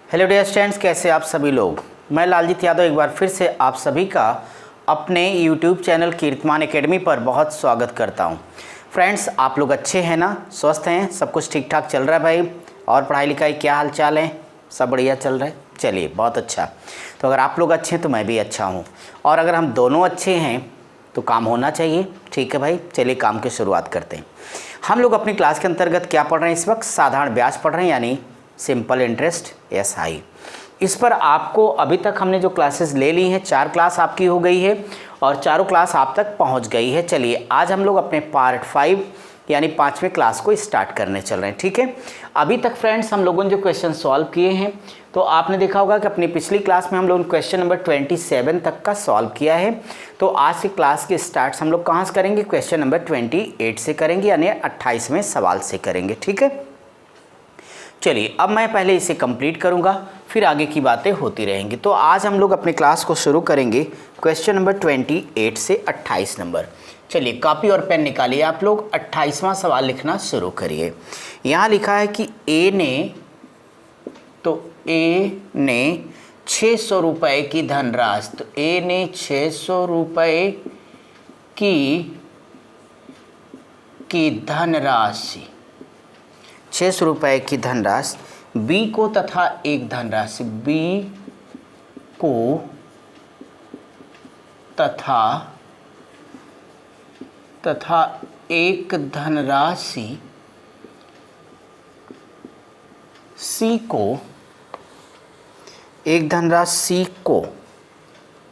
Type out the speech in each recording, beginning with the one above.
Hello dear students, कैसे आप सभी लोग। मैं लालजीत यादव एक बार फिर से आप सभी का अपने यूट्यूब चैनल कीर्तिमान एकेडमी पर बहुत स्वागत करता हूं। फ्रेंड्स, आप लोग अच्छे हैं ना, स्वस्थ हैं, सब कुछ ठीक ठाक चल रहा है भाई। और पढ़ाई लिखाई क्या हाल चाल है? सब बढ़िया चल रहा है, चलिए बहुत अच्छा। तो अगर आप लोग अच्छे हैं तो मैं भी अच्छा हूँ, और अगर हम दोनों अच्छे हैं तो काम होना चाहिए। ठीक है भाई, चलिए काम की शुरुआत करते हैं। हम लोग अपनी क्लास के अंतर्गत क्या पढ़ रहे हैं इस वक्त? साधारण ब्याज पढ़ रहे हैं, यानी सिंपल इंटरेस्ट SI। इस पर आपको अभी तक हमने जो क्लासेस ले ली हैं, 4 क्लास आपकी हो गई है और चारों क्लास आप तक पहुंच गई है। चलिए आज हम लोग अपने पार्ट 5 यानी 5वें क्लास को स्टार्ट करने चल रहे हैं। ठीक है, अभी तक फ्रेंड्स हम लोगों ने जो क्वेश्चन सॉल्व किए हैं, तो आपने देखा होगा कि अपनी पिछली क्लास में हम लोगों ने क्वेश्चन नंबर 27 तक का सॉल्व किया है। तो आज की क्लास के स्टार्ट हम लोग कहाँ से करेंगे? क्वेश्चन नंबर 28 से करेंगे, यानी 28वें सवाल से करेंगे। ठीक है, चलिए अब मैं पहले इसे कंप्लीट करूंगा, फिर आगे की बातें होती रहेंगी। तो आज हम लोग अपने क्लास को शुरू करेंगे क्वेश्चन नंबर 28 से 28 नंबर। चलिए कॉपी और पेन निकालिए आप लोग, 28वां सवाल लिखना शुरू करिए। यहाँ लिखा है कि ए ने 600 रुपये की धनराशि, तो ए ने 600 रुपये की धनराशि 600 रुपये की धनराशि बी को तथा एक धनराशि बी को तथा एक धनराशि सी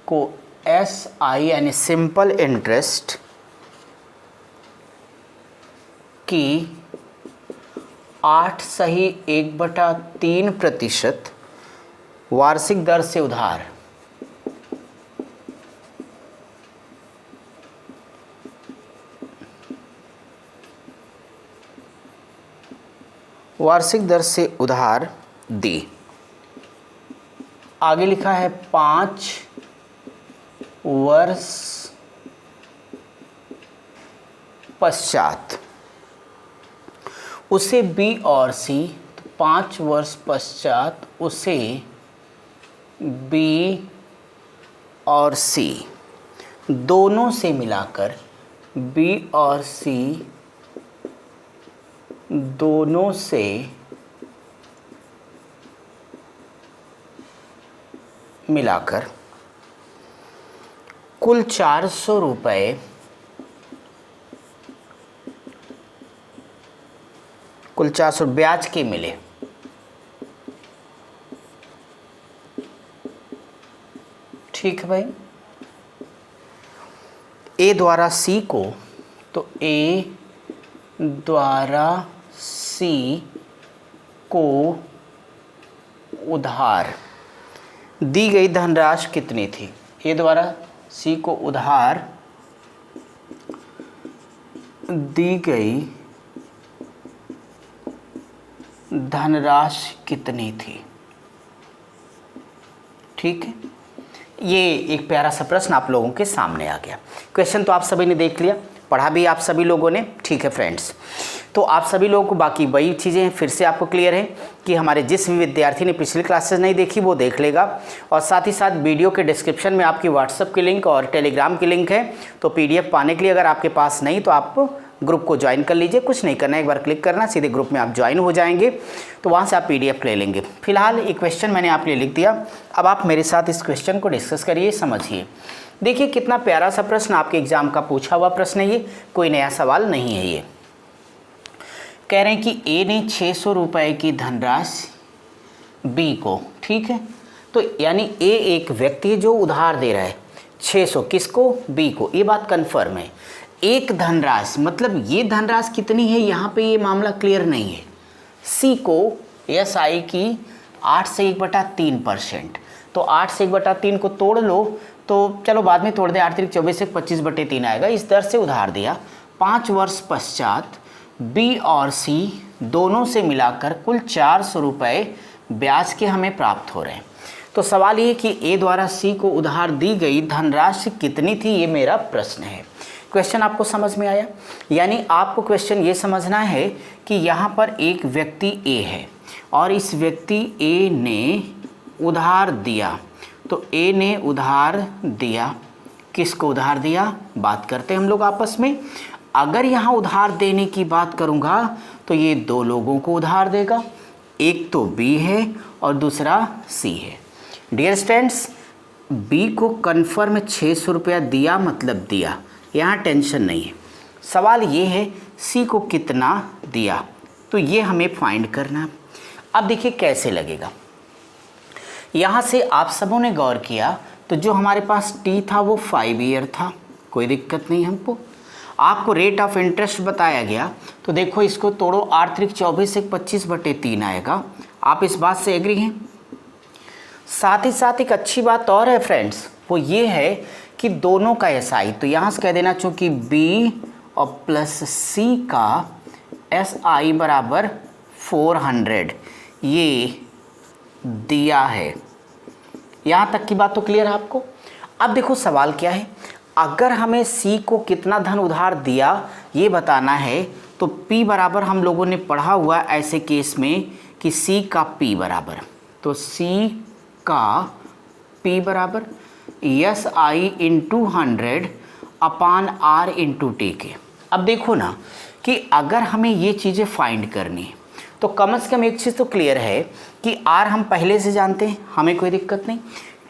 को SI यानी सिंपल इंटरेस्ट की 8.1/3% वार्षिक दर से उधार दी। आगे लिखा है 5 वर्ष पश्चात उसे बी और सी, 5 वर्ष पश्चात उसे बी और सी दोनों से मिलाकर कुल 400 रुपये ब्याज के मिले। ठीक है भाई, ए द्वारा सी को, तो ए द्वारा सी को उधार दी गई धनराशि कितनी थी? ए द्वारा सी को उधार दी गई धनराशि कितनी थी? ठीक है, ये एक प्यारा सा प्रश्न आप लोगों के सामने आ गया। क्वेश्चन तो आप सभी ने देख लिया, पढ़ा भी आप सभी लोगों ने। ठीक है फ्रेंड्स, तो आप सभी लोगों को बाकी वही चीज़ें फिर से आपको क्लियर है कि हमारे जिस भी विद्यार्थी ने पिछली क्लासेस नहीं देखी वो देख लेगा, और साथ ही साथ वीडियो के डिस्क्रिप्शन में आपकी व्हाट्सएप की लिंक और टेलीग्राम की लिंक है। तो PDF पाने के लिए अगर आपके पास नहीं तो आप ग्रुप को ज्वाइन कर लीजिए, कुछ नहीं करना है, एक बार क्लिक करना, सीधे ग्रुप में आप ज्वाइन हो जाएंगे, तो वहाँ से आप PDF ले लेंगे। फिलहाल एक क्वेश्चन मैंने आपके लिए लिख दिया, अब आप मेरे साथ इस क्वेश्चन को डिस्कस करिए, समझिए। देखिए कितना प्यारा सा प्रश्न आपके एग्जाम का पूछा हुआ प्रश्न है, ये कोई नया सवाल नहीं है। ये कह रहे हैं कि ए ने 600 रुपये की धनराशि बी को, ठीक है, तो यानी ए एक व्यक्ति है जो उधार दे रहा है 600, किसको? बी को। ये बात कन्फर्म है। एक धनराशि मतलब ये धनराशि कितनी है, यहाँ पे ये मामला क्लियर नहीं है। सी को SI की 8 से 1/3%, तो 8 से 1/3 को तोड़ लो, तो चलो बाद में तोड़ दे, 8 3 24 से 25/3 आएगा। इस दर से उधार दिया। 5 वर्ष पश्चात बी और सी दोनों से मिलाकर कुल 400 रुपये ब्याज के हमें प्राप्त हो रहे हैं। तो सवाल ये कि ए द्वारा सी को उधार दी गई धनराशि कितनी थी, ये मेरा प्रश्न है। क्वेश्चन आपको समझ में आया? यानी आपको क्वेश्चन ये समझना है कि यहाँ पर एक व्यक्ति ए है, और इस व्यक्ति ए ने उधार दिया, तो ए ने उधार दिया, किसको उधार दिया, बात करते हैं हम लोग आपस में। अगर यहाँ उधार देने की बात करूँगा तो ये दो लोगों को उधार देगा, एक तो बी है और दूसरा सी है। डियर स्टूडेंट्स, बी को कन्फर्म 600 रुपया दिया मतलब दिया, यहाँ टेंशन नहीं है। सवाल ये है सी को कितना दिया, तो ये हमें फाइंड करना है। अब देखिए कैसे लगेगा। यहाँ से आप सबों ने गौर किया तो जो हमारे पास टी था वो 5 ईयर था, कोई दिक्कत नहीं हमको। आपको रेट ऑफ इंटरेस्ट बताया गया, तो देखो इसको तोड़ो, 8 त्रिक 24 एक 25/3 आएगा। आप इस बात से एग्री हैं? साथ ही साथ एक अच्छी बात और है फ्रेंड्स, वो ये है कि दोनों का एसआई, तो यहाँ से कह देना चूँकि बी और प्लस सी का एसआई बराबर 400 ये दिया है। यहाँ तक की बात तो क्लियर है आपको। अब देखो सवाल क्या है, अगर हमें सी को कितना धन उधार दिया ये बताना है, तो P बराबर हम लोगों ने पढ़ा हुआ ऐसे केस में कि C का P बराबर, तो C का P बराबर SI इंटू 100 अपान R इंटू T के। अब देखो ना कि अगर हमें ये चीज़ें फाइंड करनी है तो कम से कम एक चीज़ तो क्लियर है कि R हम पहले से जानते हैं, हमें कोई दिक्कत नहीं।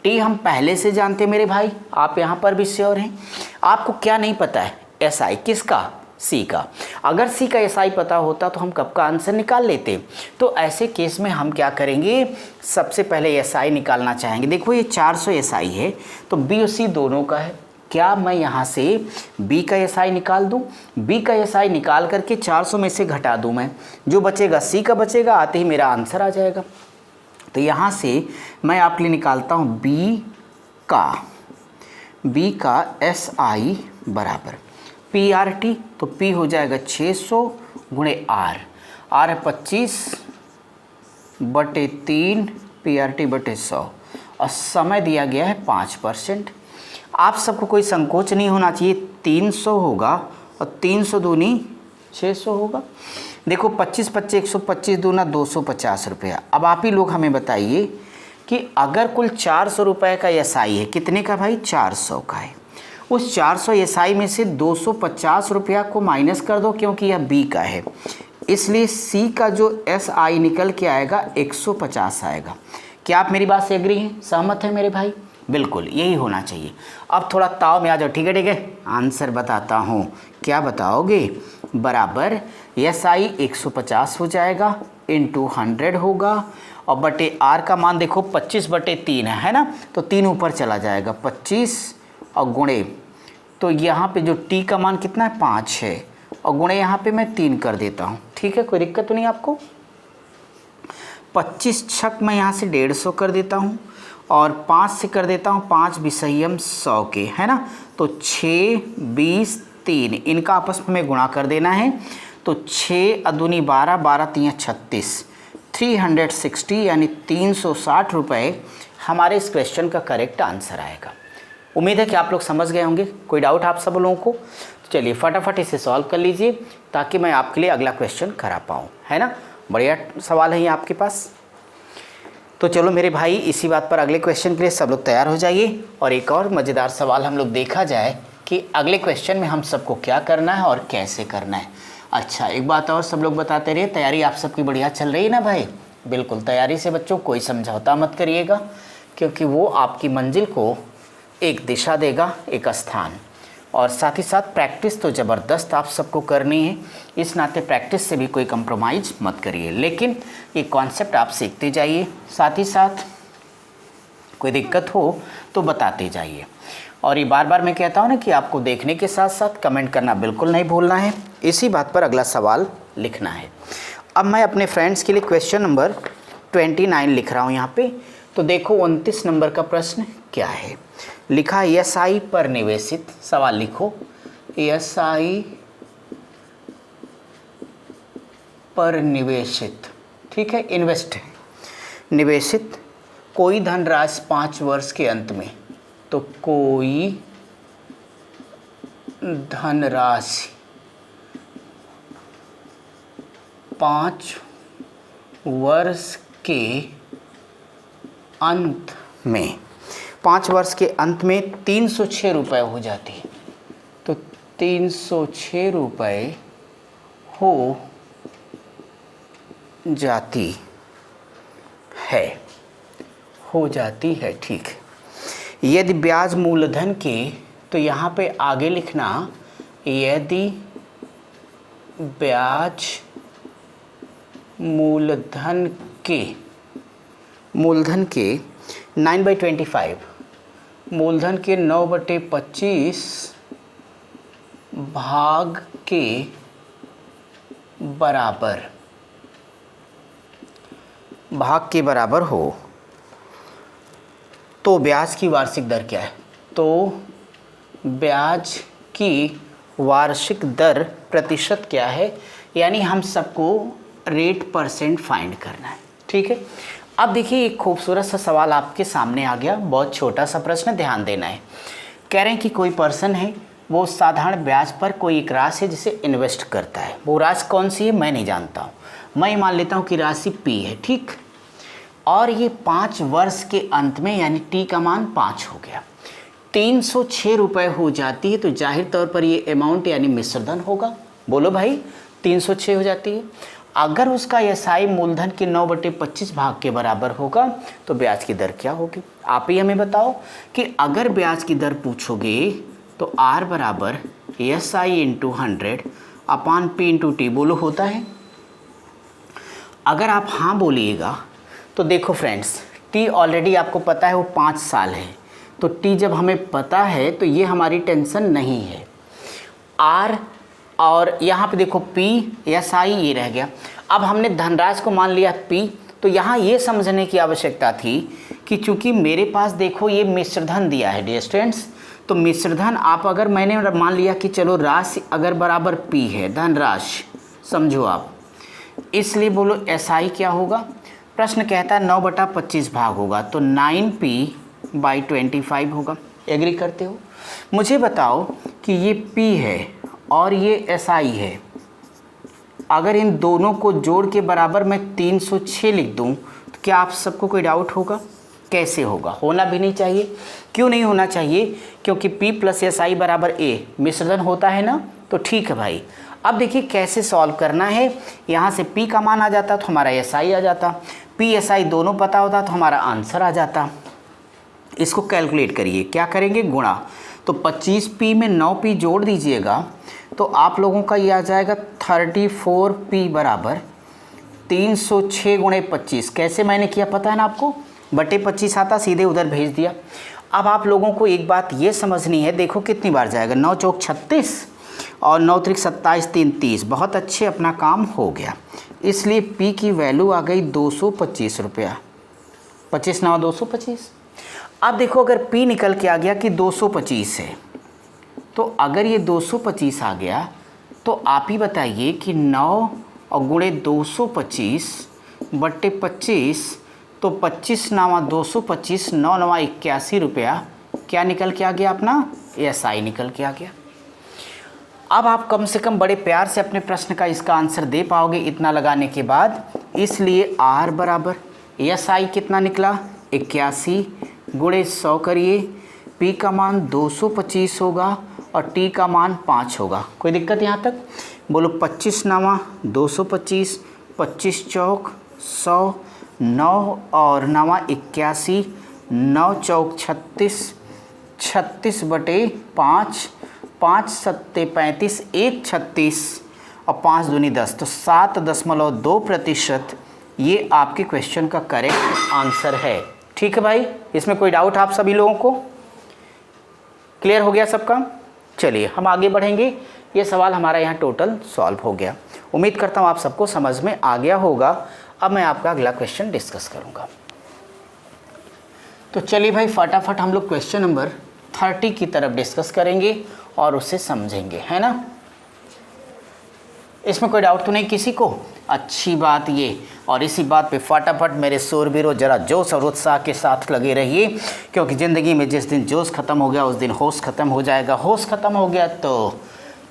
टी हम पहले से जानते हैं मेरे भाई, आप यहाँ पर भी श्योर हैं। आपको क्या नहीं पता है, एसआई किसका, सी का। अगर सी का एसआई पता होता तो हम कब का आंसर निकाल लेते। तो ऐसे केस में हम क्या करेंगे, सबसे पहले एसआई निकालना चाहेंगे। देखो ये 400 एसआई है, तो बी और सी दोनों का है। क्या मैं यहाँ से बी का एसआई निकाल दूँ? बी का एसआई निकाल करके 400 में से घटा दूँ मैं, जो बचेगा सी का बचेगा, आते ही मेरा आंसर आ जाएगा। तो यहाँ से मैं आपके लिए निकालता हूँ बी का एस आई बराबर पी आर टी, तो पी हो जाएगा 600 गुणे आर है 25/3 पी आर टी बटे 100, और समय दिया गया है 5%। आप सबको कोई संकोच नहीं होना चाहिए, 300 होगा और 300 दूनी 600 होगा। देखो 25/5 125 दूना 250 रुपया। अब आप ही लोग हमें बताइए कि अगर कुल 400 रुपये का एसआई है, कितने का भाई, 400 का है, उस 400 एसआई में से 250 रुपया को माइनस कर दो, क्योंकि यह बी का है, इसलिए सी का जो एसआई निकल के आएगा 150 आएगा। क्या आप मेरी बात से एग्री हैं, सहमत हैं मेरे भाई? बिल्कुल यही होना चाहिए। अब थोड़ा ताव में आ जाओ, ठीक है, आंसर बताता हूँ। क्या बताओगे, बराबर एसआई 150 हो जाएगा, इंटू 100 होगा, और बटे आर का मान देखो 25/3 है ना, तो 3 ऊपर चला जाएगा 25, और गुणे, तो यहाँ पे जो टी का मान कितना है 5 है, और गुणे यहाँ पे मैं 3 कर देता हूँ, ठीक है, कोई दिक्कत तो नहीं आपको। 25 छक मैं यहाँ से 150 कर देता हूँ, और 5 से कर देता हूँ 5 विषयम 100 के, है ना, तो 6 20 3 इनका आपस में गुणा कर देना है, तो 6 अदूनी 12 12 3 36 360 यानी 360 रुपये हमारे इस क्वेश्चन का करेक्ट आंसर आएगा। उम्मीद है कि आप लोग समझ गए होंगे। कोई डाउट आप सब लोगों को? तो चलिए फटाफट इसे सॉल्व कर लीजिए ताकि मैं आपके लिए अगला क्वेश्चन करा पाऊँ, है ना। बढ़िया सवाल है ये आपके पास। तो चलो मेरे भाई, इसी बात पर अगले क्वेश्चन के लिए सब लोग तैयार हो जाइए, और एक और मज़ेदार सवाल हम लोग देखा जाए कि अगले क्वेश्चन में हम सबको क्या करना है और कैसे करना है। अच्छा एक बात और सब लोग बताते रहिए, तैयारी आप सबकी बढ़िया चल रही है ना भाई? बिल्कुल तैयारी से बच्चों कोई समझौता मत करिएगा, क्योंकि वो आपकी मंजिल को एक दिशा देगा, एक स्थान। और साथ ही साथ प्रैक्टिस तो ज़बरदस्त आप सबको करनी है, इस नाते प्रैक्टिस से भी कोई कंप्रोमाइज़ मत करिए, लेकिन ये कॉन्सेप्ट आप सीखते जाइए, साथ ही साथ कोई दिक्कत हो तो बताते जाइए। और ये बार बार मैं कहता हूँ ना कि आपको देखने के साथ साथ कमेंट करना बिल्कुल नहीं भूलना है, इसी बात पर अगला सवाल लिखना है। अब मैं अपने फ्रेंड्स के लिए क्वेश्चन नंबर 29 लिख रहा हूँ यहाँ पे। तो देखो 29 नंबर का प्रश्न क्या है, लिखा एसआई पर निवेशित, सवाल लिखो एसआई पर निवेशित, ठीक है, इन्वेस्ट है, निवेशित कोई धनराशि 5 वर्ष के अंत में, तो कोई धनराशि 5 वर्ष के अंत में, 5 वर्ष के अंत में 306 रुपये हो जाती है। तो 306 रुपये हो जाती है, ठीक है। यदि ब्याज मूलधन के, तो यहाँ पे आगे लिखना, यदि ब्याज मूलधन के 9/25, मूलधन के 9/25 भाग के बराबर हो तो ब्याज की वार्षिक दर क्या है? तो ब्याज की वार्षिक दर प्रतिशत क्या है, यानी हम सबको रेट परसेंट फाइंड करना है, ठीक है। अब देखिए एक खूबसूरत सा सवाल आपके सामने आ गया, बहुत छोटा सा प्रश्न, ध्यान देना है। कह रहे हैं कि कोई पर्सन है, वो साधारण ब्याज पर कोई एक राशि है जिसे इन्वेस्ट करता है। वो राशि कौन सी है मैं नहीं जानता हूँ, मैं मान लेता हूँ कि राशि P है, ठीक। और ये 5 वर्ष के अंत में, यानी T का मान 5 हो गया, 306 रुपये हो जाती है। तो जाहिर तौर पर ये अमाउंट यानी मिश्रधन होगा। बोलो भाई, 306 हो जाती है। अगर उसका SI मूलधन के 9/25 भाग के बराबर होगा तो ब्याज की दर क्या होगी? आप ही हमें बताओ कि अगर ब्याज की दर पूछोगे तो R बराबर SI × 100 अपान P × T, बोलो होता है? अगर आप हाँ बोलिएगा तो देखो फ्रेंड्स, T ऑलरेडी आपको पता है वो 5 साल है, तो T जब हमें पता है तो ये हमारी टेंशन नहीं है। R और यहाँ पे देखो P SI ये रह गया। अब हमने धनराशि को मान लिया P, तो यहाँ ये समझने की आवश्यकता थी कि चूंकि मेरे पास देखो ये मिश्रधन दिया है डियर स्टूडेंट्स, तो मिश्रधन आप अगर मैंने मान लिया कि चलो राशि अगर बराबर P है, धनराशि समझो आप, इसलिए बोलो SI क्या होगा? प्रश्न कहता है 9/25 भाग होगा, तो 9P/25 होगा। एग्री करते हो? मुझे बताओ कि ये P है और ये SI है, अगर इन दोनों को जोड़ के बराबर मैं 306 लिख दूं तो क्या आप सबको कोई डाउट होगा? कैसे होगा? होना भी नहीं चाहिए। क्यों नहीं होना चाहिए? क्योंकि P + SI = A, मिश्रधन होता है ना, तो ठीक है भाई। अब देखिए कैसे सॉल्व करना है। यहाँ से P का मान आ जाता तो हमारा SI आ जाता, P SI दोनों पता होता तो हमारा आंसर आ जाता। इसको कैलकुलेट करिए, क्या करेंगे? गुणा। तो 25P में 9P जोड़ दीजिएगा तो आप लोगों का ये आ जाएगा 34P बराबर 306 × 25। कैसे मैंने किया पता है ना आपको? बटे 25 आता, सीधे उधर भेज दिया। अब आप लोगों को एक बात ये समझनी है, देखो कितनी बार जाएगा, 9 चौक 36 और 9 त्रिक 27, 3 30। बहुत अच्छे, अपना काम हो गया। इसलिए P की वैल्यू आ गई 225 रुपया। 25 9 225। अब देखो अगर P निकल के आ गया कि 225 है, तो अगर ये 225 आ गया तो आप ही बताइए कि 9 और गुणे 225 बट्टे 25, तो 25 9 225, 9 9 81 रुपया क्या निकल के आ गया? अपना SI निकल के आ गया। अब आप कम से कम बड़े प्यार से अपने प्रश्न का इसका आंसर दे पाओगे इतना लगाने के बाद। इसलिए R बराबर SI कितना निकला? 81 गुणे 100 करिए, P का मान 225 होगा और T का मान 5 होगा। कोई दिक्कत यहाँ तक? बोलो 25 9 225, 25 चौक 100, 9 और 9 81, 9 चौक 36, 36 बटे 5, 5 7 35, 1 36 और 5 दूनी 10, तो 7.2% ये आपके क्वेश्चन का करेक्ट आंसर है। ठीक है भाई, इसमें कोई डाउट आप सभी लोगों को? क्लियर हो गया सबका? चलिए हम आगे बढ़ेंगे। ये सवाल हमारा यहाँ टोटल सॉल्व हो गया। उम्मीद करता हूँ आप सबको समझ में आ गया होगा। अब मैं आपका अगला क्वेश्चन डिस्कस करूँगा। तो चलिए भाई फटाफट हम लोग क्वेश्चन नंबर 30 की तरफ डिस्कस करेंगे और उसे समझेंगे, है ना? इसमें कोई डाउट तो नहीं किसी को? अच्छी बात ये। और इसी बात पे फटाफट मेरे शूरवीरों ज़रा जोश और उत्साह के साथ लगे रहिए, क्योंकि ज़िंदगी में जिस दिन जोश ख़त्म हो गया उस दिन होश ख़त्म हो जाएगा। होश ख़त्म हो गया तो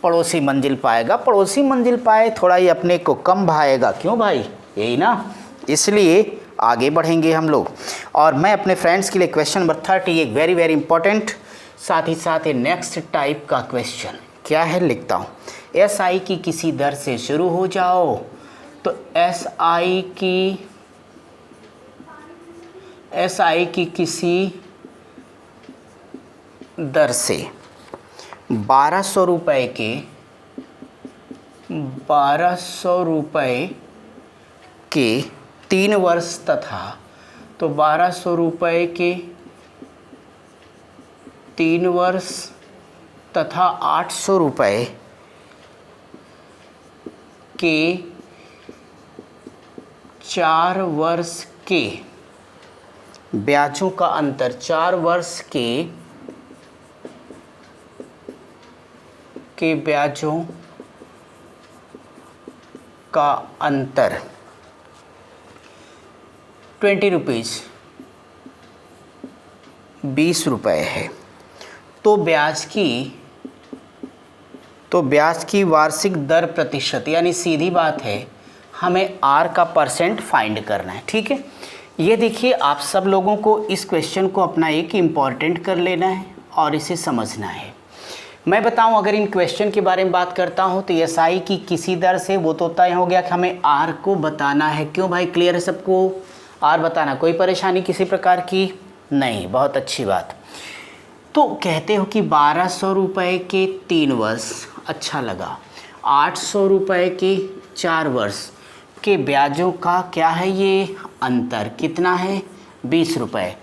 पड़ोसी मंजिल पाएगा, पड़ोसी मंजिल पाए थोड़ा ही अपने को कम भाएगा। क्यों भाई? यही ना? इसलिए आगे बढ़ेंगे हम लोग। और मैं अपने फ्रेंड्स के लिए क्वेश्चन नंबर 30 एक वेरी वेरी इंपॉर्टेंट, साथ ही साथ ये नेक्स्ट टाइप का क्वेश्चन क्या है लिखता हूँ। SI की किसी दर से शुरू हो जाओ, तो SI की किसी दर से 1200 रुपये के 3 वर्ष तथा, तो 1200 रुपये के 3 वर्ष तथा 800 रुपये के 4 वर्ष के ब्याजों का अंतर, 4 वर्ष के ब्याजों का अंतर 20 रुपीज़ 20 रुपये है। तो ब्याज की वार्षिक दर प्रतिशत, यानी सीधी बात है हमें R का परसेंट फाइंड करना है। ठीक है, ये देखिए आप सब लोगों को इस क्वेश्चन को अपना एक इम्पॉर्टेंट कर लेना है और इसे समझना है। मैं बताऊं, अगर इन क्वेश्चन के बारे में बात करता हूं तो SI की किसी दर से, वो तो तय हो गया कि हमें R को बताना है। क्यों भाई, क्लियर है सबको? R बताना, कोई परेशानी किसी प्रकार की नहीं, बहुत अच्छी बात। तो कहते हो कि 1200 रुपये के 3 वर्ष, अच्छा लगा, 800 रुपये के 4 वर्ष के ब्याजों का क्या है ये अंतर, कितना है 20 रुपये।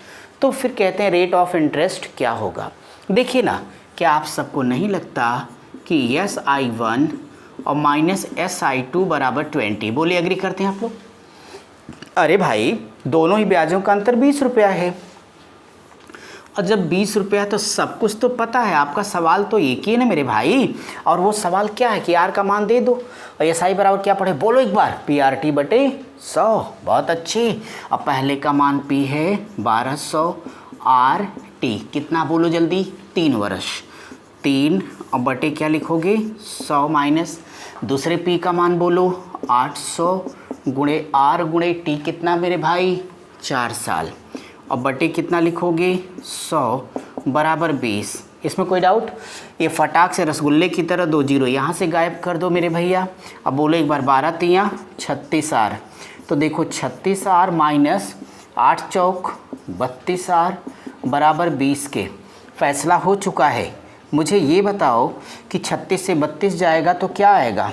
तो फिर कहते हैं रेट ऑफ इंटरेस्ट क्या होगा। देखिए ना, क्या आप सबको नहीं लगता कि SI1 और माइनस SI2 बराबर 20? बोलिए, एग्री करते हैं आप लोग? अरे भाई, दोनों ही ब्याजों का अंतर 20 रुपया है, और जब 20 रुपया तो सब कुछ तो पता है। आपका सवाल तो एक ही है ना मेरे भाई, और वो सवाल क्या है कि R का मान दे दो। और SI बराबर क्या पढ़े, बोलो एक बार, PRT/100। बहुत अच्छी। अब पहले का मान P है 1200, RT कितना बोलो जल्दी, 3 वर्ष, 3 और बटे क्या लिखोगे 100 माइनस दूसरे P का मान बोलो 800 गुणे R गुणे T कितना मेरे भाई 4 साल, और बटे कितना लिखोगे 100 बराबर 20। इसमें कोई डाउट? ये फटाक से रसगुल्ले की तरह 2 जीरो यहाँ से गायब कर दो मेरे भैया। अब बोलो एक बार, 12 तियाँ 36 R, तो देखो 36 R माइनस 8 चौक 32 R बराबर 20 के। फैसला हो चुका है। मुझे ये बताओ कि 36 से 32 जाएगा तो क्या आएगा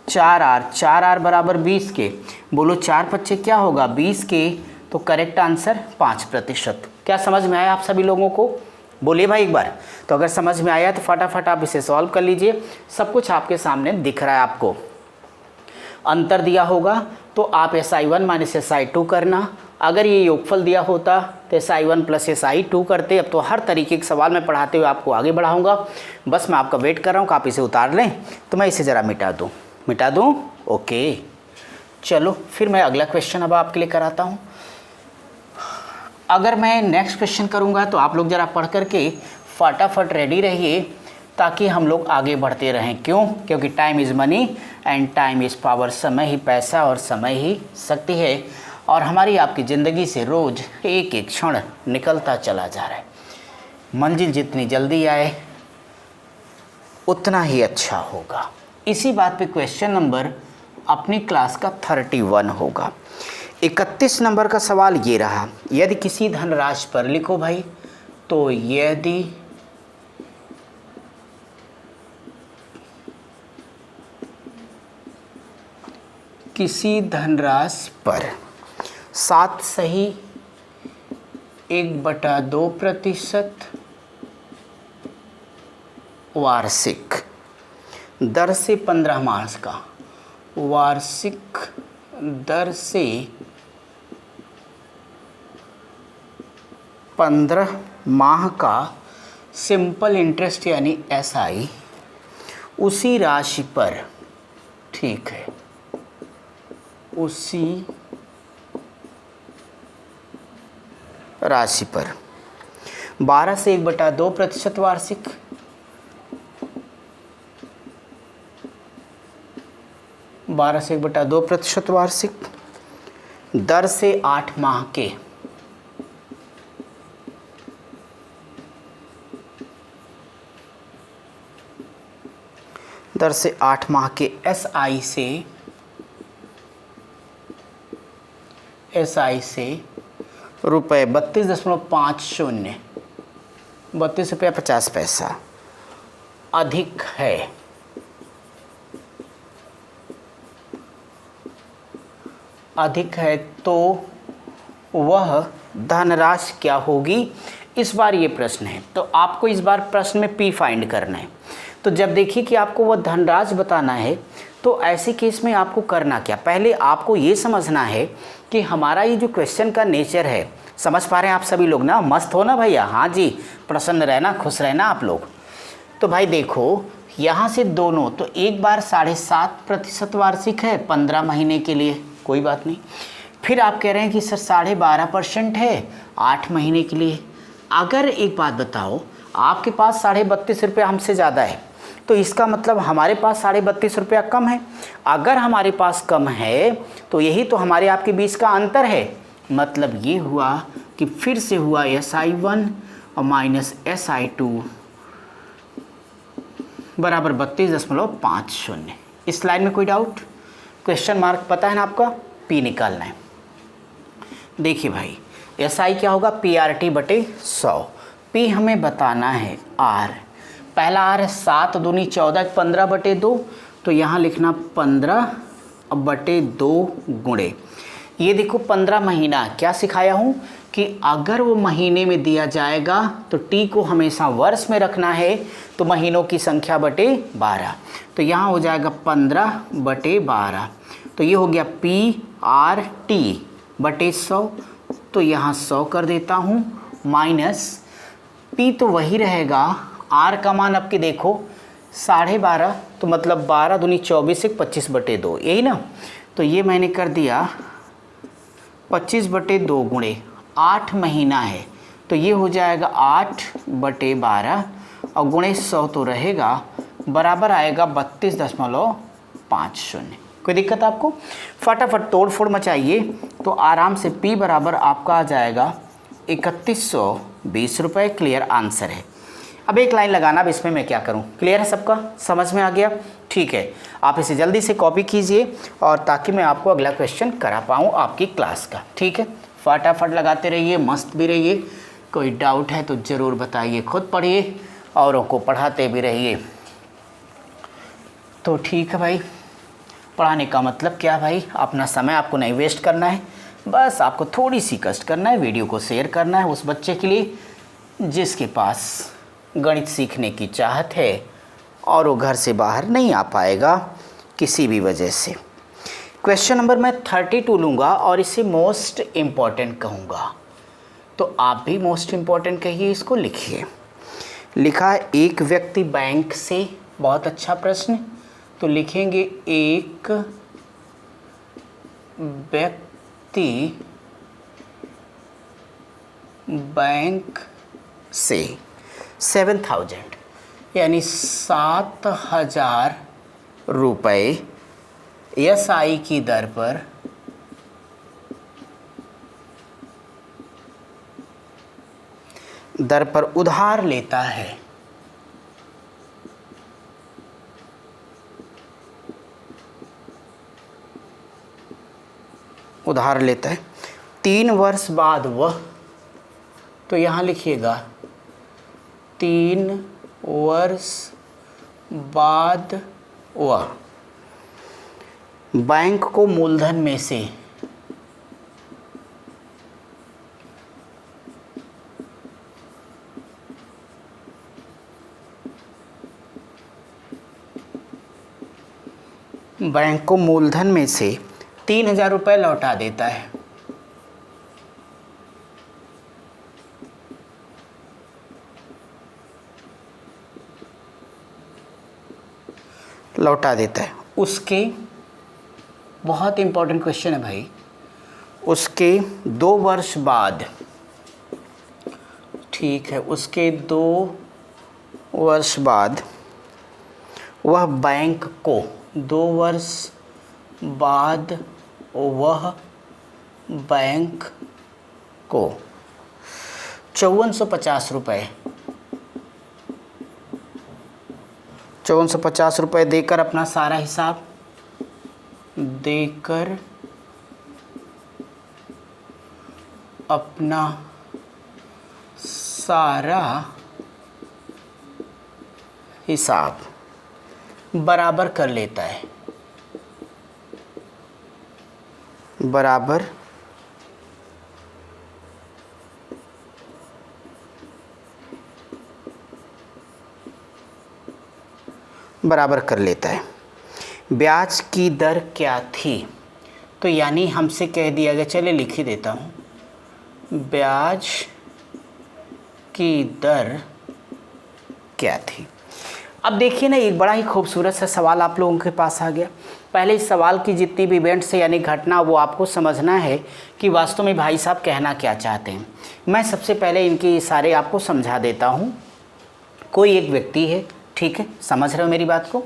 4R बराबर 20 के। बोलो 4 पच्चे क्या होगा 20 के, तो करेक्ट आंसर 5%। क्या समझ में आया आप सभी लोगों को? बोलिए भाई एक बार। तो अगर समझ में आया तो फटाफट आप इसे सॉल्व कर लीजिए। सब कुछ आपके सामने दिख रहा है, आपको अंतर दिया होगा तो आप SI1 माइनस SI2 करना। अगर ये योगफल दिया होता तो SI1 प्लस SI2 करते। अब तो हर तरीके के सवाल मैं पढ़ाते हुए आपको आगे बढ़ाऊंगा। बस मैं आपका वेट कर रहा हूँ कि आप इसे उतार लें, तो मैं इसे ज़रा मिटा दूँ। ओके, चलो फिर मैं अगला क्वेश्चन अब आपके लिए कराता हूँ। अगर मैं नेक्स्ट क्वेश्चन करूँगा तो आप लोग ज़रा पढ़ करके फटाफट रेडी रहिए, ताकि हम लोग आगे बढ़ते रहें। क्यों? क्योंकि time is money and time is power. समय ही पैसा और समय ही शक्ति है, और हमारी आपकी ज़िंदगी से रोज़ एक एक क्षण निकलता चला जा रहा है। मंजिल जितनी जल्दी आए उतना ही अच्छा होगा। इसी बात पे क्वेश्चन नंबर अपनी क्लास का 31 होगा। 31 नंबर का सवाल ये रहा, यदि किसी धनराशि पर, लिखो भाई, तो यदि किसी धनराशि पर 7 सही 1/2% वार्षिक दर से 15 मास का, वार्षिक दर से 15 माह का सिंपल इंटरेस्ट यानी SI उसी राशि पर, ठीक है, उसी राशि पर 12 से 1/2% वार्षिक, 12 से 1/2% वार्षिक दर से 8 माह के एसआई से रुपये 32.50 ₹32.50 अधिक है तो वह धनराशि क्या होगी। इस बार ये प्रश्न है, तो आपको इस बार प्रश्न में पी फाइंड करना है। तो जब देखिए कि आपको वह धनराशि बताना है, तो ऐसे केस में आपको करना क्या, पहले आपको ये समझना है कि हमारा ये जो क्वेश्चन का नेचर है, समझ पा रहे हैं आप सभी लोग ना, मस्त हो ना भैया, हाँ जी, प्रसन्न रहना, खुश रहना आप लोग। तो भाई देखो यहाँ से दोनों, तो एक बार 7.5% वार्षिक है 15 महीने के लिए, कोई बात नहीं। फिर आप कह रहे हैं कि सर 12.5% है 8 महीने के लिए। अगर एक बात बताओ, आपके पास 32.5 रुपया हमसे ज़्यादा है, तो इसका मतलब हमारे पास 32.5 रुपया कम है। अगर हमारे पास कम है तो यही तो हमारे आपके बीच का अंतर है। मतलब ये हुआ कि फिर से हुआ SI1 और माइनस SI2 बराबर 32.50। इस लाइन में कोई डाउट, क्वेश्चन मार्क पता है ना आपका, पी निकालना है। देखिए भाई SI क्या होगा, PRT बटे 100, पी हमें बताना है R। पहला R है 7 दूनी 14 15/2, तो यहाँ लिखना 15/2 गुणे, ये देखो 15 महीना, क्या सिखाया हूँ कि अगर वो महीने में दिया जाएगा तो T को हमेशा वर्ष में रखना है, तो महीनों की संख्या बटे 12, तो यहाँ हो जाएगा 15/12, तो ये हो गया PRT बटे 100, तो यहाँ 100 कर देता हूँ, माइनस P तो वही रहेगा, R का मान आपके देखो 12.5, तो मतलब 12 दूनी 24 25/2, यही ना, तो ये मैंने कर दिया 25/2 गुणे 8 महीना है, तो ये हो जाएगा 8/12 और गुणे 100 तो रहेगा, बराबर आएगा 32.50। कोई दिक्कत आपको, फटाफट तोड़ फोड़ मचाइए, तो आराम से P बराबर आपका आ जाएगा 3120 रुपये। क्लियर आंसर है। अब एक लाइन लगाना, अब इसमें मैं क्या करूं, क्लियर है सबका, समझ में आ गया, ठीक है। आप इसे जल्दी से कॉपी कीजिए और ताकि मैं आपको अगला क्वेश्चन करा पाऊँ आपकी क्लास का, ठीक है। फटाफट लगाते रहिए, मस्त भी रहिए, कोई डाउट है तो ज़रूर बताइए, खुद पढ़िए औरों को पढ़ाते भी रहिए। तो ठीक है भाई, पढ़ाने का मतलब क्या भाई, अपना समय आपको नहीं वेस्ट करना है, बस आपको थोड़ी सी कष्ट करना है, वीडियो को शेयर करना है उस बच्चे के लिए जिसके पास गणित सीखने की चाहत है और वो घर से बाहर नहीं आ पाएगा किसी भी वजह से। क्वेश्चन नंबर मैं 32 लूँगा और इसे मोस्ट इम्पॉर्टेंट कहूँगा, तो आप भी मोस्ट इम्पॉर्टेंट कहिए, इसको लिखिए। लिखा है एक व्यक्ति बैंक से, बहुत अच्छा प्रश्न, तो लिखेंगे एक व्यक्ति बैंक से 7000 यानी 7000 रुपये SI की दर पर उधार लेता है। उधार लेता है 3 वर्ष बाद वह, तो यहाँ लिखिएगा 3 वर्ष बाद वह बैंक को मूलधन में से बैंक को मूलधन में से 3000 रुपये लौटा देता है। लौटा देता है उसके, बहुत इंपॉर्टेंट क्वेश्चन है भाई, उसके 2 वर्ष बाद, ठीक है, उसके 2 वर्ष बाद वह बैंक को, 2 वर्ष बाद वह बैंक को 5450 रुपये 5450 रुपये देकर अपना सारा हिसाब देकर अपना सारा हिसाब बराबर कर लेता है, बराबर कर लेता है। ब्याज की दर क्या थी? तो यानी हमसे कह दिया गया, चलिए लिख ही देता हूँ, ब्याज की दर क्या थी। अब देखिए ना, एक बड़ा ही खूबसूरत सा सवाल आप लोगों के पास आ गया। पहले इस सवाल की जितनी भी इवेंट्स यानी घटना, वो आपको समझना है कि वास्तव में भाई साहब कहना क्या चाहते हैं। मैं सबसे पहले इनके इशारे आपको समझा देता हूँ। कोई एक व्यक्ति है, ठीक है, समझ रहे हो मेरी बात को,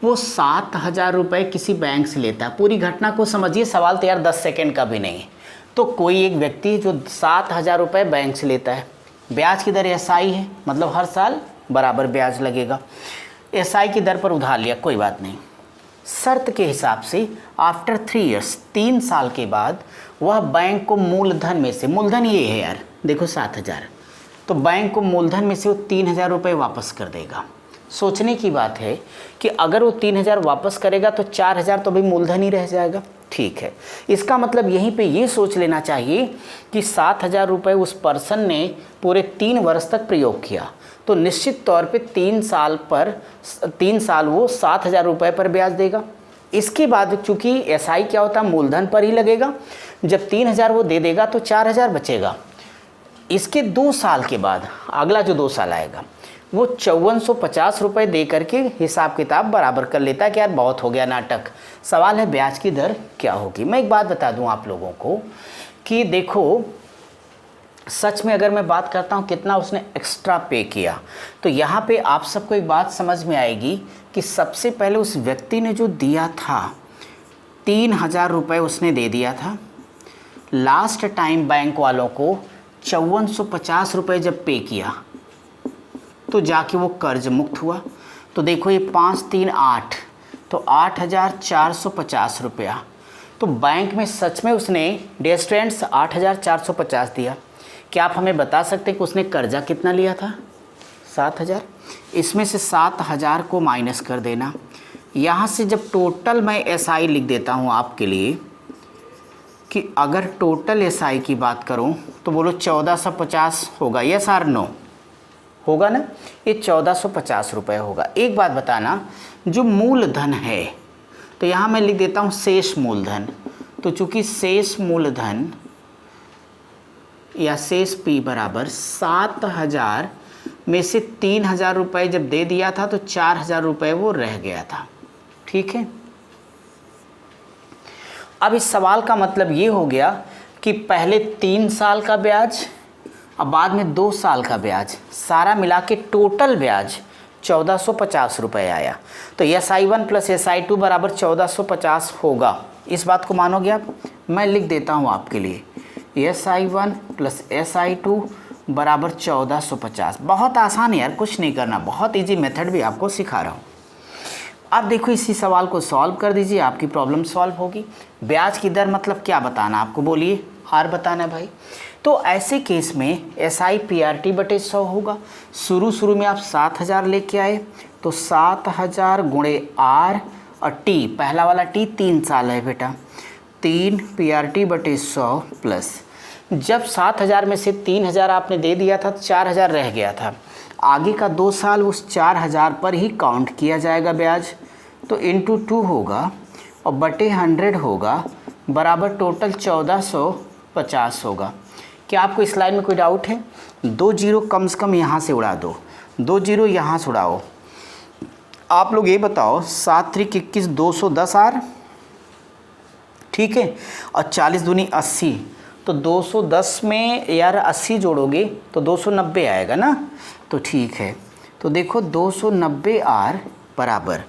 वो 7000 रुपये किसी बैंक से लेता है। पूरी घटना को समझिए, सवाल तो यार 10 सेकेंड का भी नहीं है। तो कोई एक व्यक्ति जो 7000 रुपये बैंक से लेता है, ब्याज की दर SI है, मतलब हर साल बराबर ब्याज लगेगा। SI की दर पर उधार लिया, कोई बात नहीं। शर्त के हिसाब से आफ्टर 3 ईयर्स, 3 साल के बाद वह बैंक को मूलधन में से, मूलधन ये है यार, देखो 7000, तो बैंक को मूलधन में से वो 3000 रुपये वापस कर देगा। सोचने की बात है कि अगर वो 3000 वापस करेगा तो 4000 तो भी मूलधन ही रह जाएगा, ठीक है। इसका मतलब यहीं पे ये सोच लेना चाहिए कि 7000 रुपये उस पर्सन ने पूरे 3 वर्ष तक प्रयोग किया, तो निश्चित तौर पे 3 साल वो 7000 रुपये पर ब्याज देगा। इसके बाद चूँकि SI क्या होता है, मूलधन पर ही लगेगा। जब 3000 वो दे देगा तो 4000 बचेगा। इसके 2 साल के बाद अगला जो 2 साल आएगा, वो 5450 रुपये दे करके हिसाब किताब बराबर कर लेता है कि यार बहुत हो गया नाटक। सवाल है ब्याज की दर क्या होगी। मैं एक बात बता दूं आप लोगों को कि देखो, सच में अगर मैं बात करता हूं कितना उसने एक्स्ट्रा पे किया, तो यहाँ पे आप सबको एक बात समझ में आएगी कि सबसे पहले उस व्यक्ति ने जो दिया था 3000 रुपये उसने दे दिया था। लास्ट टाइम बैंक वालों को 5450 रुपये जब पे किया तो जाके वो कर्ज मुक्त हुआ। तो देखो ये 5 3 8, तो 8450 रुपया। तो बैंक में सच में उसने डियर स्टूडेंट्स 8450 दिया। क्या आप हमें बता सकते हैं कि उसने कर्जा कितना लिया था? 7000। इसमें से 7000 को माइनस कर देना। यहाँ से जब टोटल मैं SI लिख देता हूँ आपके लिए कि अगर टोटल SI की बात करूँ तो बोलो 1450 होगा, यस आर नो? होगा ना, ये 1450 रुपये होगा। एक बात बताना, जो मूलधन है, तो यहाँ मैं लिख देता हूँ शेष मूलधन। तो चूंकि शेष मूलधन या शेष P बराबर 7000 में से 3000 रुपये जब दे दिया था तो 4000 रुपये वो रह गया था, ठीक है। अब इस सवाल का मतलब ये हो गया कि पहले 3 साल का ब्याज, अब बाद में 2 साल का ब्याज, सारा मिला के टोटल ब्याज 1450 रुपये आया। तो SI1 प्लस SI2 बराबर 1450 होगा। इस बात को मानोगे आप? मैं लिख देता हूँ आपके लिए, SI1 प्लस SI2 बराबर 1450। बहुत आसान है यार, कुछ नहीं करना, बहुत इजी मेथड भी आपको सिखा रहा हूँ। अब देखो इसी सवाल को सॉल्व कर दीजिए, आपकी प्रॉब्लम सॉल्व होगी। ब्याज की दर मतलब क्या बताना आपको, बोलिए? R बताना है भाई। तो ऐसे केस में SI PRT बटे 100 होगा। शुरू में आप 7000 लेके आए, तो 7000 गुणे R और T, पहला वाला T 3 साल है बेटा, 3 PRT बटे 100 प्लस, जब 7000 में से 3000 आपने दे दिया था तो 4000 रह गया था। आगे का 2 साल उस 4000 पर ही काउंट किया जाएगा ब्याज, तो इंटू 2 होगा और बटे 100 होगा, बराबर टोटल 1450 होगा। क्या आपको इस लाइन में कोई डाउट है? 2 जीरो कम से कम यहाँ से उड़ा दो, 2 जीरो यहाँ से उड़ाओ। आप लोग ये बताओ, 7 3 21 210 R, ठीक है, और 40 दूनी 80, तो 210 में यार 80 जोड़ोगे तो 290 आएगा ना, तो ठीक है। तो देखो 290 R बराबर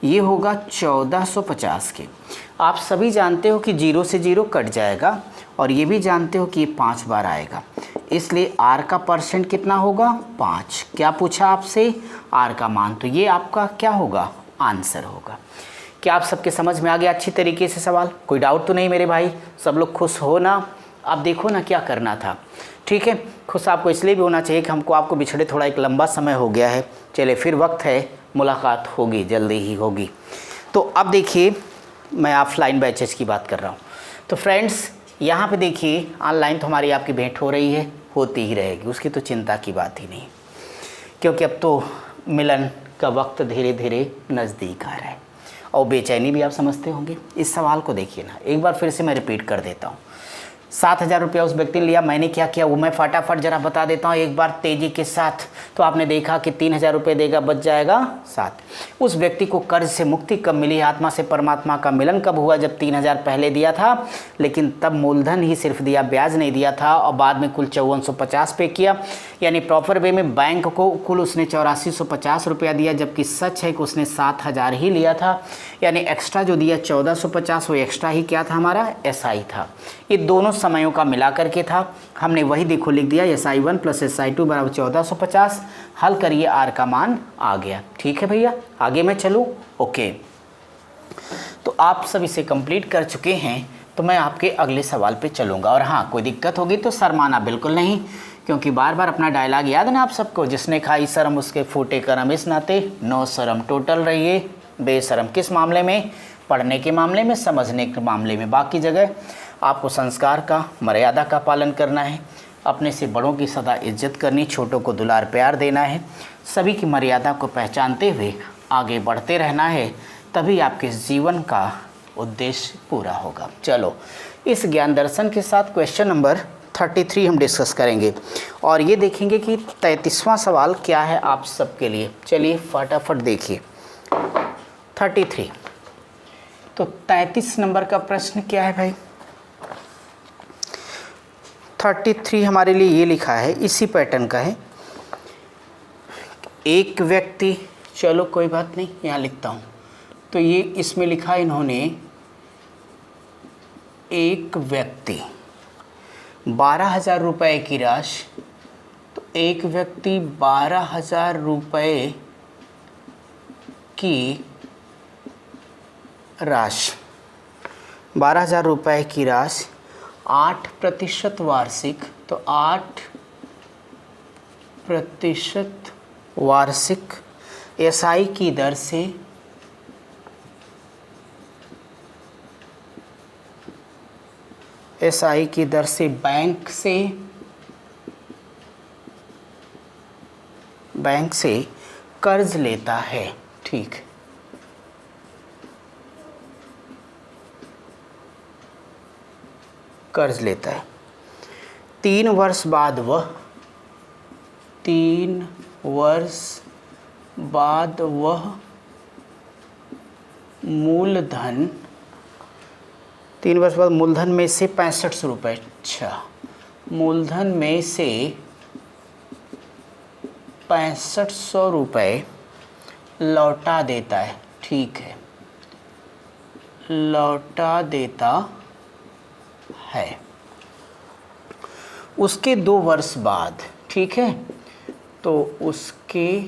ये होगा 1450 के। आप सभी जानते हो कि 0 से 0 कट जाएगा और ये भी जानते हो कि ये 5 बार आएगा, इसलिए आर का परसेंट कितना होगा 5। क्या पूछा आपसे, आर का मान, तो ये आपका क्या होगा आंसर होगा। क्या आप सबके समझ में आ गया अच्छी तरीके से सवाल, कोई डाउट तो नहीं मेरे भाई, सब लोग खुश हो ना। अब देखो ना क्या करना था, ठीक है। खुश आपको इसलिए भी होना चाहिए कि हमको आपको बिछड़े थोड़ा एक लंबा समय हो गया है। चलिए फिर वक्त है, मुलाकात होगी, जल्दी ही होगी। तो अब देखिए मैं ऑफलाइन बैचेस की बात कर रहा हूँ। तो फ्रेंड्स यहाँ पे देखिए ऑनलाइन तो हमारी आपकी भेंट हो रही है, होती ही रहेगी, उसकी तो चिंता की बात ही नहीं, क्योंकि अब तो मिलन का वक्त धीरे धीरे नज़दीक आ रहा है। और बेचैनी भी आप समझते होंगे। इस सवाल को देखिए ना, एक बार फिर से मैं रिपीट कर देता हूँ। 7,000 रुपया उस व्यक्ति ने लिया, मैंने क्या किया वो मैं फटाफट ज़रा बता देता हूँ एक बार तेज़ी के साथ। तो आपने देखा कि 3,000 रुपये देगा, बच जाएगा 7। उस व्यक्ति को कर्ज से मुक्ति कब मिली, आत्मा से परमात्मा का मिलन कब हुआ, जब 3,000 पहले दिया था, लेकिन तब मूलधन ही सिर्फ दिया, ब्याज नहीं दिया था, और बाद में कुल 5450 पे किया। यानी प्रॉपर वे में बैंक को कुल उसने 8450 रुपया दिया, जबकि सच है कि उसने 7,000 ही लिया था। यानी एक्स्ट्रा जो दिया 1450 वो एक्स्ट्रा ही क्या था हमारा SI था। ये दोनों समयों का मिला करके था, हमने वही देखो लिख दिया SI1 + SI2 बराबर 1450। हल करिए, आर का मान आ गया। ठीक है भैया, आगे मैं चलूँ? ओके, तो आप सब इसे कंप्लीट कर चुके हैं, तो मैं आपके अगले सवाल पे चलूँगा। और हाँ, कोई दिक्कत होगी तो शर्माना बिल्कुल नहीं, क्योंकि बार बार अपना डायलॉग याद है ना आप सबको, जिसने खाई शर्म उसके फूटे करम, इस नाते नो शर्म टोटल रहिए बेशरम। किस मामले में? पढ़ने के मामले में, समझने के मामले में। बाकी जगह आपको संस्कार का, मर्यादा का पालन करना है, अपने से बड़ों की सदा इज्जत करनी, छोटों को दुलार प्यार देना है, सभी की मर्यादा को पहचानते हुए आगे बढ़ते रहना है, तभी आपके जीवन का उद्देश्य पूरा होगा। चलो, इस ज्ञान दर्शन के साथ क्वेश्चन नंबर 33 हम डिस्कस करेंगे, और ये देखेंगे कि 33वां सवाल क्या है आप सबके लिए। चलिए फटाफट देखिए 33। तो 33 नंबर का प्रश्न क्या है भाई? 33 हमारे लिए ये लिखा है, इसी पैटर्न का है। एक व्यक्ति, चलो कोई बात नहीं, यहाँ लिखता हूँ। तो ये इसमें लिखा इन्होंने, एक व्यक्ति 12,000 रुपये की राशि, तो एक व्यक्ति 12,000 रुपये की राशि, 12,000 रुपये की राशि 8% वार्षिक, तो 8% वार्षिक SI की दर से SI की दर से बैंक से कर्ज लेता है। ठीक, कर्ज लेता है। 3 वर्ष बाद वह मूलधन, 3 वर्ष बाद मूलधन में से 6500 रुपये, अच्छा, मूलधन में से 6500 रुपये लौटा देता है। ठीक है, लौटा देता है। उसके 2 वर्ष बाद, ठीक है, तो उसके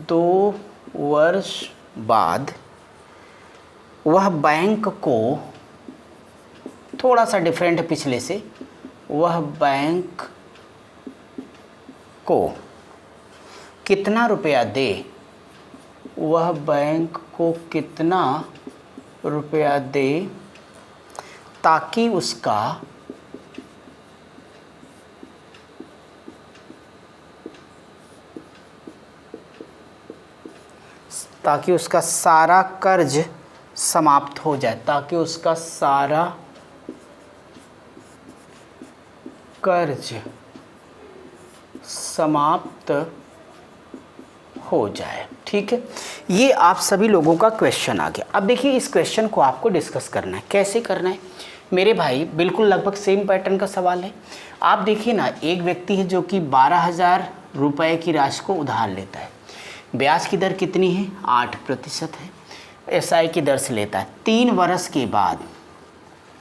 2 वर्ष बाद वह बैंक को, थोड़ा सा डिफरेंट है पिछले से, वह बैंक को कितना रुपया दे, वह बैंक को कितना रुपया दे ताकि उसका सारा कर्ज समाप्त हो जाए, ताकि उसका सारा कर्ज समाप्त हो जाए। ठीक है, ये आप सभी लोगों का क्वेश्चन आ गया। अब देखिए इस क्वेश्चन को आपको डिस्कस करना है। कैसे करना है मेरे भाई? बिल्कुल लगभग सेम पैटर्न का सवाल है। आप देखिए ना, एक व्यक्ति है जो कि 12,000 रुपये की राशि को उधार लेता है। ब्याज की दर कितनी है? 8% है। SI की दर से लेता है। 3 वर्ष के बाद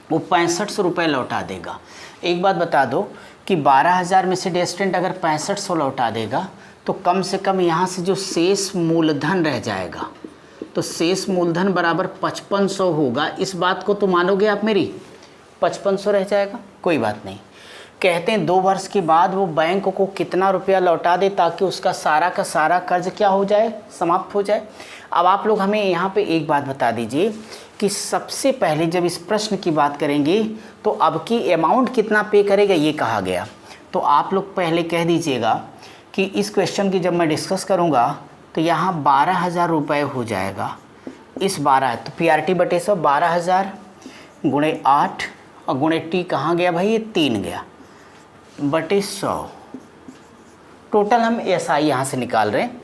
वो 6500 रुपये लौटा देगा। एक बात बता दो कि 12,000 में से डियर अगर 6500 लौटा देगा तो कम से कम यहाँ से जो शेष मूलधन रह जाएगा, तो शेष मूलधन बराबर 5500 होगा। इस बात को तो मानोगे आप मेरी? 5500 रह जाएगा, कोई बात नहीं। कहते हैं 2 वर्ष के बाद वो बैंक को कितना रुपया लौटा दे ताकि उसका सारा का सारा कर्ज क्या हो जाए, समाप्त हो जाए। अब आप लोग हमें यहाँ पे एक बात बता दीजिए कि सबसे पहले जब इस प्रश्न की बात करेंगे तो अब की अमाउंट कितना पे करेगा ये कहा गया। तो आप लोग पहले कह दीजिएगा कि इस क्वेश्चन की जब मैं डिस्कस करूँगा तो यहाँ 12,000 रुपये हो जाएगा। इस 12 तो PRT बटे 100 12,000 गुणे 8 और गुणे T कहाँ गया भाई, ये 3 गया बटे 100। टोटल हम SI यहाँ से निकाल रहे हैं,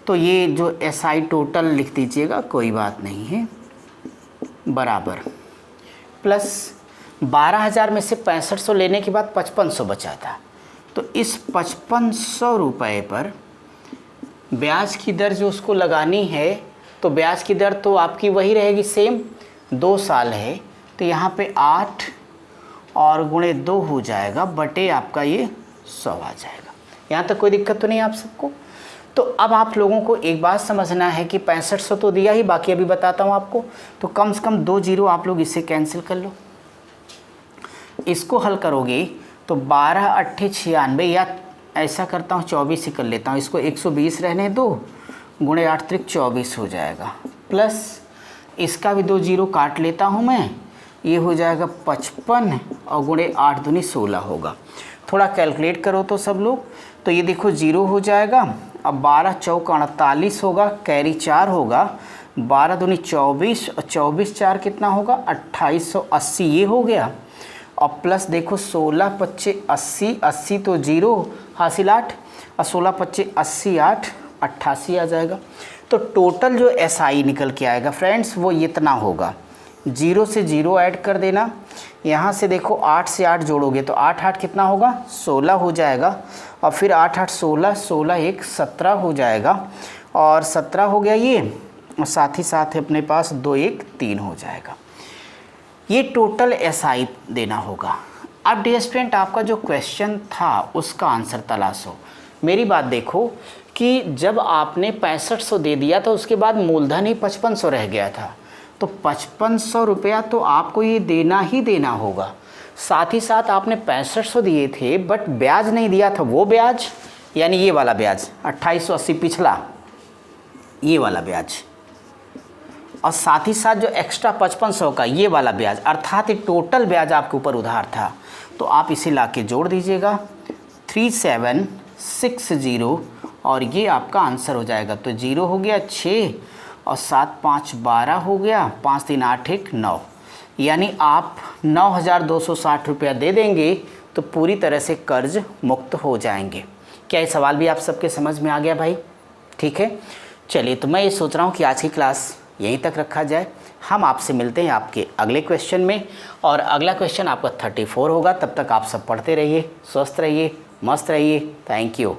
तो ये जो SI टोटल लिख दीजिएगा, कोई बात नहीं है, बराबर प्लस 12,000 में से 6500 लेने के बाद 5500 बचा था। तो इस 5500 रुपये पर ब्याज की दर जो उसको लगानी है, तो ब्याज की दर तो आपकी वही रहेगी सेम, 2 साल है, तो यहाँ पे 8 और गुणे 2 हो जाएगा बटे आपका ये 100 आ जाएगा। यहाँ तक कोई दिक्कत तो नहीं आप सबको? तो अब आप लोगों को एक बात समझना है कि 6500 तो दिया ही, बाकी अभी बताता हूँ आपको। तो कम से कम 2 जीरो आप लोग इससे कैंसिल कर लो। इसको हल करोगे तो 12 8 96, या ऐसा करता हूँ 24 ही कर लेता हूँ, इसको 120 रहने दो, गुणे 8 त्रिक 24 हो जाएगा, प्लस इसका भी 2 जीरो काट लेता हूँ मैं, ये हो जाएगा 55 और गुणे 8 दूनी 16 होगा। थोड़ा कैलकुलेट करो तो सब लोग, तो ये देखो 0 हो जाएगा। अब 12 चौका 48 होगा, कैरी 4 होगा, 12 दूनी 24 और 24 4 कितना होगा 2880, ये हो गया। और प्लस देखो 16 25 80, 80 तो 0 हासिल 8 और 16 25 80 8 88 आ जाएगा। तो टोटल जो SI निकल के आएगा फ्रेंड्स वो इतना होगा। 0 से 0 ऐड कर देना, यहाँ से देखो 8 से 8 जोड़ोगे तो 8 8 कितना होगा 16 हो जाएगा, और फिर 8 8 16, 16 1 17 हो जाएगा, और 17 हो गया ये, और साथ ही साथ अपने पास 2 1 3 हो जाएगा। ये टोटल SI देना होगा। अब डियर स्टूडेंट आपका जो क्वेश्चन था उसका आंसर तलाशो। मेरी बात देखो कि जब आपने 6500 दे दिया था उसके बाद मूलधन ही 5500 रह गया था, तो 5500 रुपया तो आपको ये देना ही देना होगा। साथ ही साथ आपने 6500 दिए थे बट ब्याज नहीं दिया था, वो ब्याज यानी ये वाला ब्याज 2880 पिछला, ये वाला ब्याज, और साथ ही साथ जो एक्स्ट्रा 5500 का ये वाला ब्याज, अर्थात ये टोटल ब्याज आपके ऊपर उधार था। तो आप इसे लाके जोड़ दीजिएगा 3760, और ये आपका आंसर हो जाएगा। तो 0 हो गया 6 और 7 5 12 हो गया, 5 3 8 1 9, यानी आप 9260 रुपया दे देंगे तो पूरी तरह से कर्ज मुक्त हो जाएंगे। क्या ये सवाल भी आप सबके समझ में आ गया भाई? ठीक है, चलिए तो मैं ये सोच रहा हूँ कि आज की क्लास यहीं तक रखा जाए। हम आपसे मिलते हैं आपके अगले क्वेश्चन में, और अगला क्वेश्चन आपका 34 होगा। तब तक आप सब पढ़ते रहिए, स्वस्थ रहिए, मस्त रहिए। Thank you.